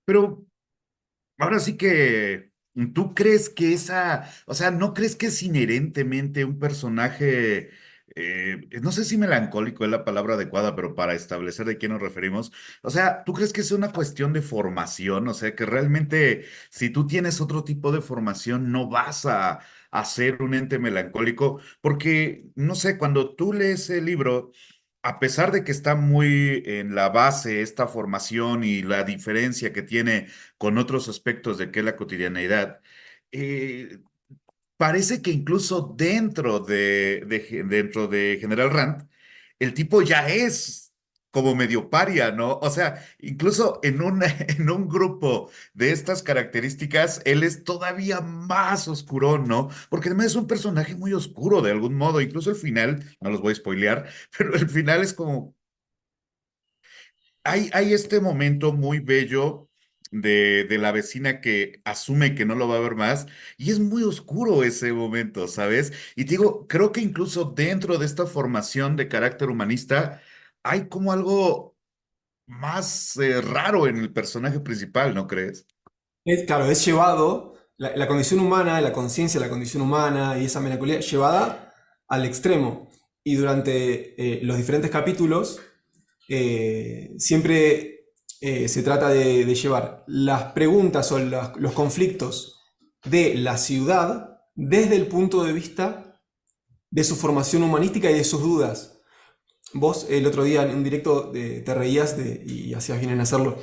Pero ahora sí que, ¿tú crees que o sea, no crees que es inherentemente un personaje, no sé si melancólico es la palabra adecuada, pero para establecer de quién nos referimos? O sea, ¿tú crees que es una cuestión de formación? O sea, que realmente si tú tienes otro tipo de formación, no vas a ser un ente melancólico, porque, no sé, cuando tú lees el libro a pesar de que está muy en la base esta formación y la diferencia que tiene con otros aspectos de que es la cotidianeidad, eh, parece que incluso dentro de General Rand, el tipo ya es como medio paria, ¿no? O sea, incluso en un grupo de estas características, él es todavía más oscuro, ¿no? Porque además es un personaje muy oscuro de algún modo, incluso el final, no los voy a spoilear, pero el final es como hay este momento muy bello de la vecina que asume que no lo va a ver más y es muy oscuro ese momento, ¿sabes? Y te digo, creo que incluso dentro de esta formación de carácter humanista hay como algo más raro en el personaje principal, ¿no crees? Claro, es llevado, la condición humana, la conciencia de la condición humana y esa melancolía llevada al extremo. Y durante los diferentes capítulos siempre se trata de llevar las preguntas o los conflictos de la ciudad desde el punto de vista de su formación humanística y de sus dudas. Vos el otro día en un directo te reías y hacías bien en hacerlo,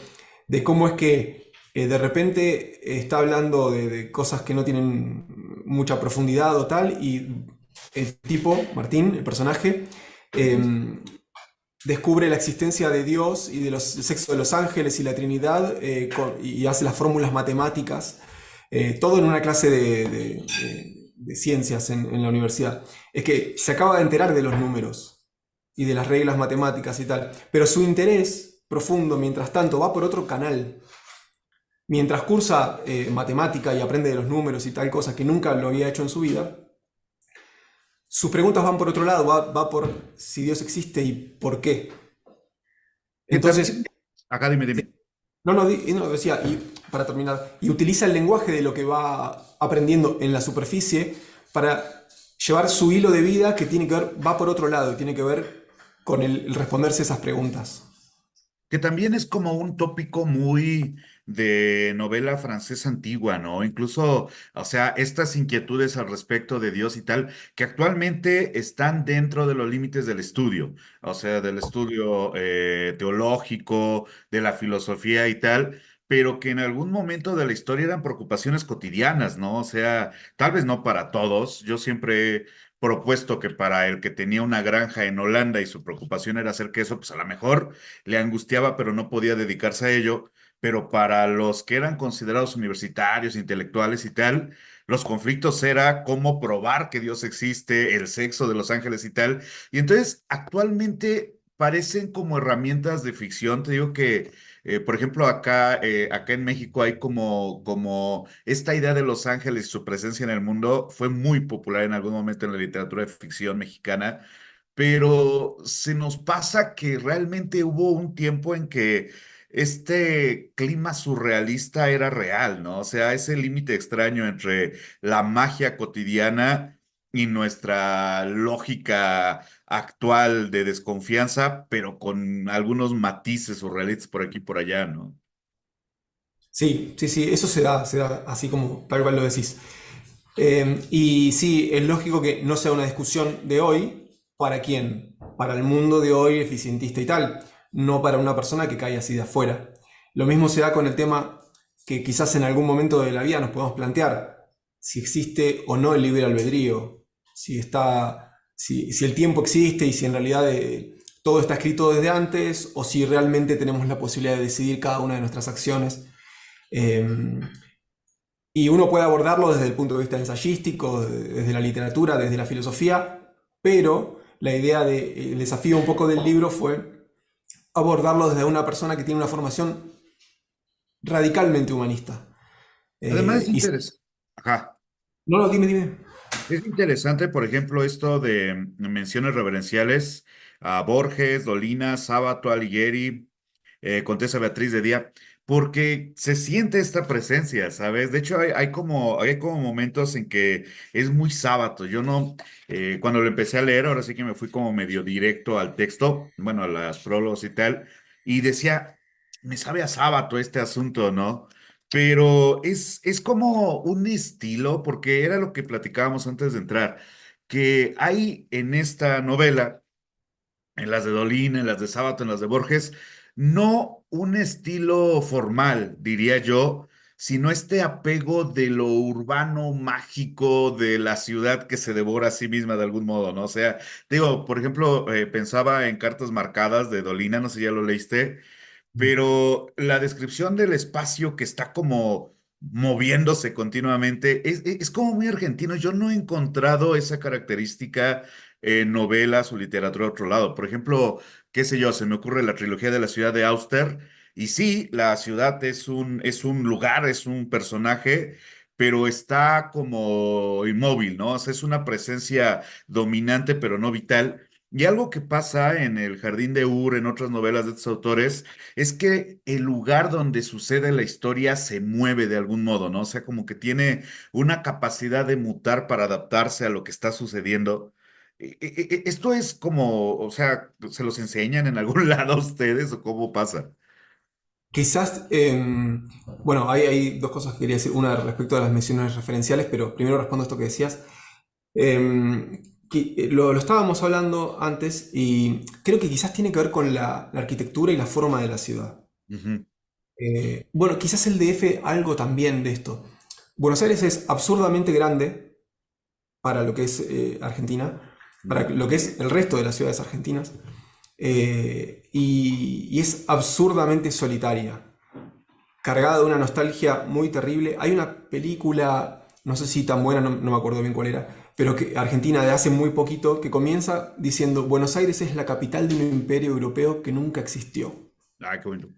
de cómo es que de repente está hablando de cosas que no tienen mucha profundidad o tal, y el tipo, Martín, el personaje, eh, Ujú. descubre la existencia de Dios y del sexo de los ángeles y la Trinidad, y hace las fórmulas matemáticas, todo en una clase de ciencias en la universidad. Es que se acaba de enterar de los números y de las reglas matemáticas y tal, pero su interés profundo, mientras tanto, va por otro canal. Mientras cursa matemática y aprende de los números y tal cosa que nunca lo había hecho en su vida, sus preguntas van por otro lado, va por si Dios existe y por qué. Que Entonces, también, acá dime, dime. no, no, no, decía, y para terminar, y utiliza el lenguaje de lo que va aprendiendo en la superficie para llevar su hilo de vida que tiene que ver, va por otro lado y tiene que ver con el responderse esas preguntas. Que también es como un tópico muy de novela francesa antigua, ¿no? Incluso, o sea, estas inquietudes al respecto de Dios y tal, que actualmente están dentro de los límites del estudio, o sea, del estudio teológico, de la filosofía y tal, pero que en algún momento de la historia eran preocupaciones cotidianas, ¿no? O sea, tal vez no para todos. Yo siempre he propuesto que para el que tenía una granja en Holanda y su preocupación era hacer queso, pues a lo mejor le angustiaba, pero no podía dedicarse a ello. Pero para los que eran considerados universitarios, intelectuales y tal, los conflictos era cómo probar que Dios existe, el sexo de los ángeles y tal. Y entonces, actualmente parecen como herramientas de ficción. Te digo que, por ejemplo, acá en México hay como esta idea de los ángeles y su presencia en el mundo fue muy popular en algún momento en la literatura de ficción mexicana, pero se nos pasa que realmente hubo un tiempo en que este clima surrealista era real, ¿no? O sea, ese límite extraño entre la magia cotidiana y nuestra lógica actual de desconfianza, pero con algunos matices surrealistas por aquí y por allá, ¿no? Sí, sí, sí, eso se da así como tal cual lo decís. Y sí, es lógico que no sea una discusión de hoy. ¿Para quién? Para el mundo de hoy eficientista y tal, no para una persona que cae así de afuera. Lo mismo se da con el tema que quizás en algún momento de la vida nos podemos plantear, si existe o no el libre albedrío, si el tiempo existe y si en realidad todo está escrito desde antes, o si realmente tenemos la posibilidad de decidir cada una de nuestras acciones. Eh, y uno puede abordarlo desde el punto de vista ensayístico, desde la literatura, desde la filosofía, pero la idea el desafío un poco del libro fue abordarlo desde una persona que tiene una formación radicalmente humanista. Además es Y interesante. Ajá. no, no, dime, dime. Es interesante, por ejemplo, esto de menciones reverenciales a Borges, Dolina, Sábato, Alighieri, Condesa Beatriz de Día. porque se siente esta presencia, ¿sabes? De hecho, hay como momentos en que es muy sábado. Yo no, cuando lo empecé a leer, ahora sí que me fui como medio directo al texto, bueno, a las prólogos y tal, y decía, me sabe a sábado este asunto, ¿no? Pero es como un estilo, porque era lo que platicábamos antes de entrar, que hay en esta novela en las de Dolina, en las de Sábato, en las de Borges, no un estilo formal, diría yo, sino este apego de lo urbano mágico de la ciudad que se devora a sí misma de algún modo, ¿no? O sea, digo, por ejemplo, pensaba en Cartas Marcadas de Dolina, no sé si ya lo leíste, pero la descripción del espacio que está como moviéndose continuamente es como muy argentino. Yo no he encontrado esa característica en novelas o literatura de otro lado. Por ejemplo, qué sé yo, se me ocurre la trilogía de la ciudad de Auster. Y sí, la ciudad es un lugar, es un personaje, pero está como inmóvil, ¿no? O sea, es una presencia dominante, pero no vital. Y algo que pasa en El Jardín de Ur, en otras novelas de estos autores, es que el lugar donde sucede la historia se mueve de algún modo, ¿no? O sea, como que tiene una capacidad de mutar para adaptarse a lo que está sucediendo. Esto es como, o sea, ¿se los enseñan en algún lado a ustedes o cómo pasa? Quizás, bueno, hay dos cosas que quería decir. Una respecto a las menciones referenciales, pero primero respondo a esto que decías. Lo estábamos hablando antes y creo que quizás tiene que ver con la arquitectura y la forma de la ciudad. Ujú, Bueno, quizás el DF algo también de esto. Buenos Aires es absurdamente grande para lo que es Argentina, para ujú. lo que es el resto de las ciudades argentinas, y es absurdamente solitaria, cargada de una nostalgia muy terrible. Hay una película, no sé si tan buena, no me acuerdo bien cuál era, pero que Argentina de hace muy poquito, que comienza diciendo Buenos Aires es la capital de un imperio europeo que nunca existió. Ay, qué bonito.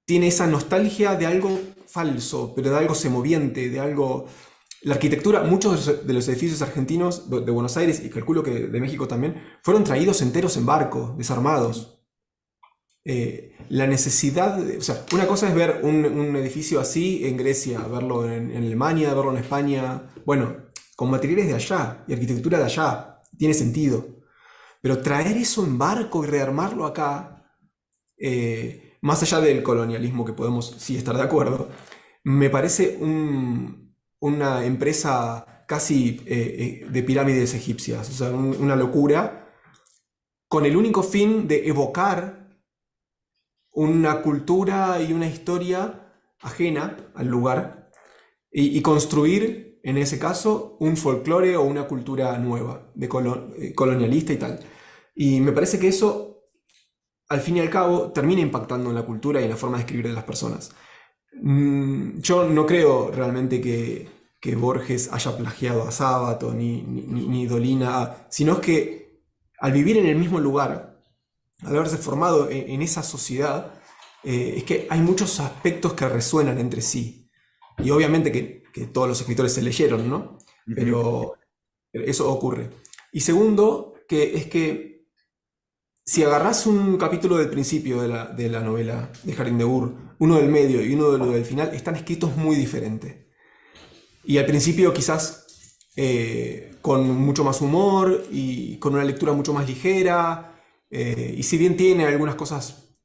Tiene esa nostalgia de algo falso, pero de algo semoviente, de algo... La arquitectura, muchos de los edificios argentinos de Buenos Aires, y calculo que de México también, fueron traídos enteros en barco, desarmados. La necesidad, o sea, una cosa es ver un edificio así en Grecia, verlo en Alemania, verlo en España, bueno, con materiales de allá y arquitectura de allá, tiene sentido. Pero traer eso en barco y rearmarlo acá, más allá del colonialismo que podemos sí estar de acuerdo, me parece una empresa casi de pirámides egipcias, o sea, una locura, con el único fin de evocar una cultura y una historia ajena al lugar y construir, en ese caso, un folclore o una cultura nueva, colonialista y tal. Y me parece que eso, al fin y al cabo, termina impactando en la cultura y en la forma de escribir de las personas. Yo no creo realmente que Borges haya plagiado a Sábato ni Dolina, sino que al vivir en el mismo lugar, al haberse formado en esa sociedad, es que hay muchos aspectos que resuenan entre sí. Y obviamente que todos los escritores se leyeron, ¿no? Ujú. Pero eso ocurre. Y segundo, que es que si agarrás un capítulo del principio de la novela de Jardín de Ur, uno del medio y uno de lo del final, están escritos muy diferentes. Y al principio quizás con mucho más humor y con una lectura mucho más ligera. Y si bien tiene algunas cosas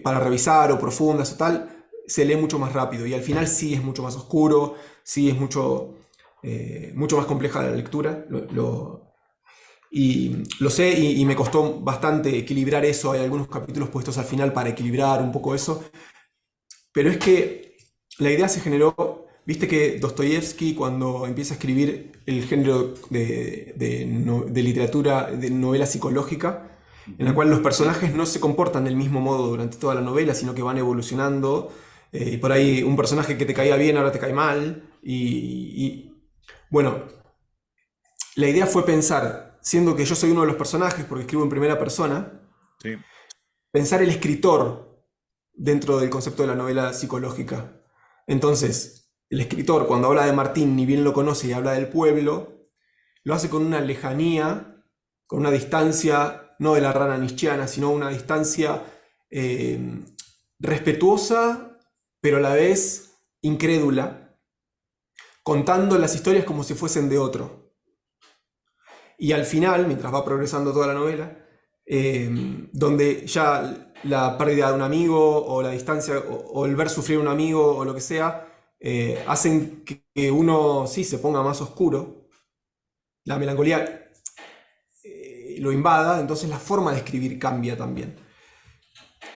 para revisar o profundas o tal, se lee mucho más rápido. Y al final sí es mucho más oscuro, sí es mucho más compleja la lectura. Y lo sé y me costó bastante equilibrar eso. Hay algunos capítulos puestos al final para equilibrar un poco eso. Pero es que la idea se generó, viste que Dostoyevsky cuando empieza a escribir el género de literatura, de novela psicológica, en la Ujú. cual los personajes no se comportan del mismo modo durante toda la novela, sino que van evolucionando, y por ahí un personaje que te caía bien ahora te cae mal, bueno, la idea fue pensar, siendo que yo soy uno de los personajes porque escribo en primera persona, Sí. pensar el escritor dentro del concepto de la novela psicológica. Entonces, el escritor, cuando habla de Martín, ni bien lo conoce y habla del pueblo, lo hace con una lejanía, con una distancia, no de la rana nietzscheana, sino una distancia eh, respetuosa, pero a la vez incrédula, contando las historias como si fuesen de otro. Y al final, mientras va progresando toda la novela, donde ya la pérdida de un amigo o la distancia o el ver sufrir a un amigo o lo que sea, hacen que uno sí se ponga más oscuro, la melancolía lo invada, entonces la forma de escribir cambia también.